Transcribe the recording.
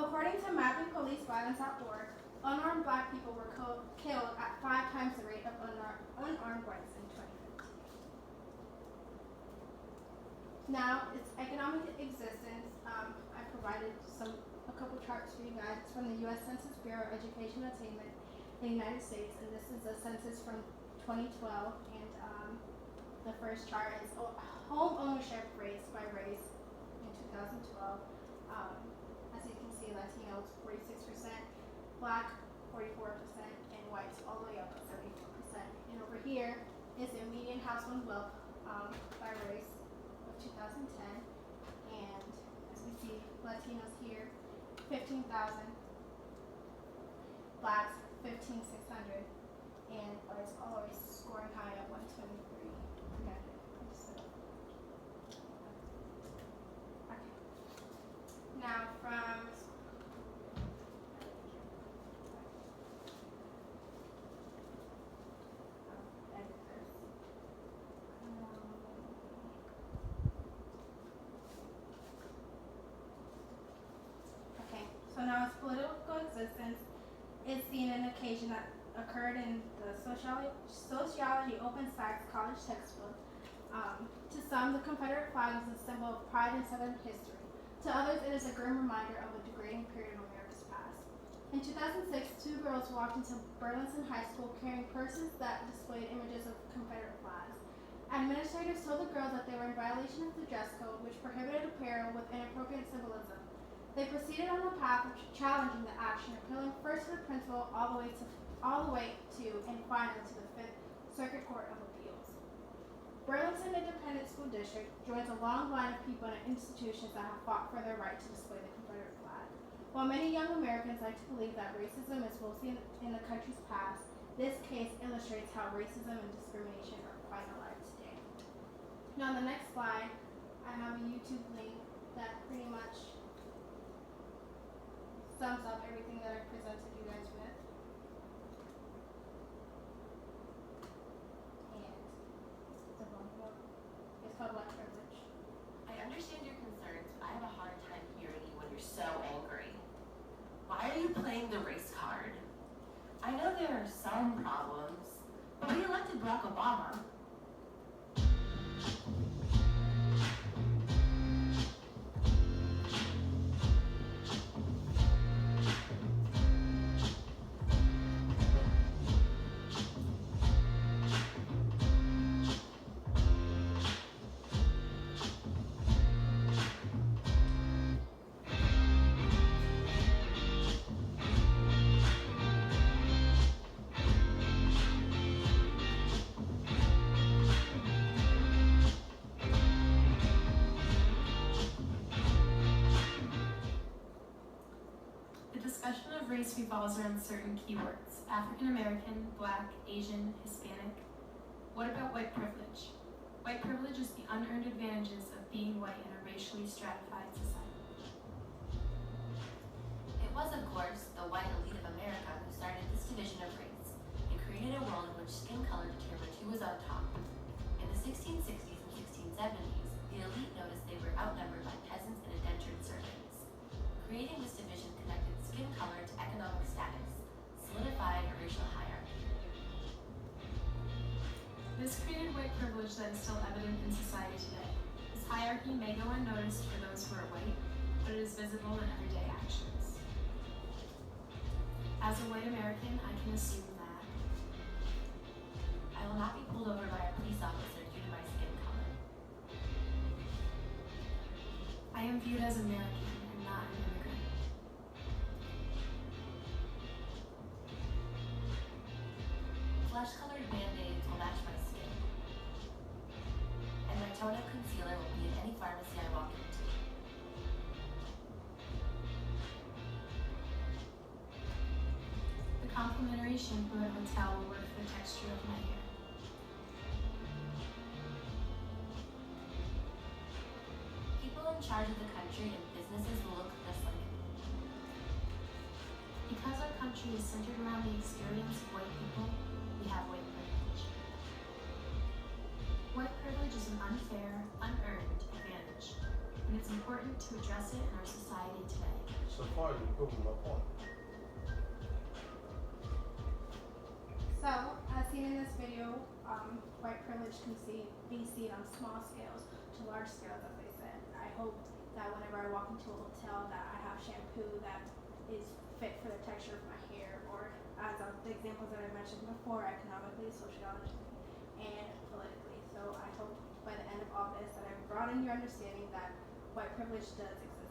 According to MappingPoliceViolence.org, unarmed black people were killed at 5 times the rate of unarmed whites in 2015. Now, its economic existence, I provided a couple charts for you guys. It's from the U.S. Census Bureau Education Attainment in the United States, and this is a census from 2012, and the first chart is home ownership rates by race in 2012. As you can see, Latinos 46%, Black 44%, and whites all the way up to 74%. And over here is the median household wealth by race of 2010, and as we see, Latinos here 15,000, Blacks 15,600, and whites always scoring high at 123. Okay. Now from Okay, so now its political existence is seen in an occasion that occurred in the Sociology Open Science College textbook. To some, the Confederate flag is a symbol of pride in Southern history. To others, it is a grim reminder of a degrading period of America's past. In 2006, two girls walked into Burlington High School carrying purses that displayed images of Confederate flags. Administrators told the girls that they were in violation of the dress code, which prohibited apparel with inappropriate symbolism. They proceeded on the path of challenging the action, appealing first to the principal, all the way to, and finally to the Fifth Circuit Court of Appeals. Burlington Independent School District joins a long line of people and institutions that have fought for their right to display the Confederate flag. While many young Americans like to believe that racism is mostly in the country's past, this case illustrates how racism and discrimination are quite alive today. Now on the next slide, I have a YouTube link that pretty much sums up everything that I presented you guys with. And it's called White Privilege. I understand your concerns, but I have a hard time hearing you when you're so angry. Why are you playing the race card? I know there are some problems, but we elected Barack Obama. Race revolves around certain keywords: African American, Black, Asian, Hispanic. What about white privilege? White privilege is the unearned advantages of being white in a racially stratified society. It was, of course, the white elite of America who started this division of race and created a world in which skin color determined who was on top. In the 1660s and 1670s, the elite noticed they were outnumbered by peasants and indentured servants. Creating this division connected skin color to economic status, solidified a racial hierarchy. This created white privilege that is still evident in society today. This hierarchy may go unnoticed for those who are white, but it is visible in everyday actions. As a white American, I can assume that I will not be pulled over by a police officer due to my skin color. I am viewed as American and not an immigrant. Flesh-colored band-aids will match my skin, and my tone-up concealer will be in any pharmacy I walk into. The complimentary shampoo at hotel will work for the texture of my hair. People in charge of the country and businesses will look just like me. Because our country is centered around the experience of white people, we have white privilege. White privilege is an unfair, unearned advantage. and it's important to address it in our society today. So far, you're proving my point. So, as seen in this video, white privilege can be seen on small scales to large scales, as they said. I hope that whenever I walk into a hotel that I have shampoo that is fit for the texture of my hair, or as of the examples that I mentioned before, economically, sociologically, and politically. So I hope by the end of all this that I've broadened your understanding that white privilege does exist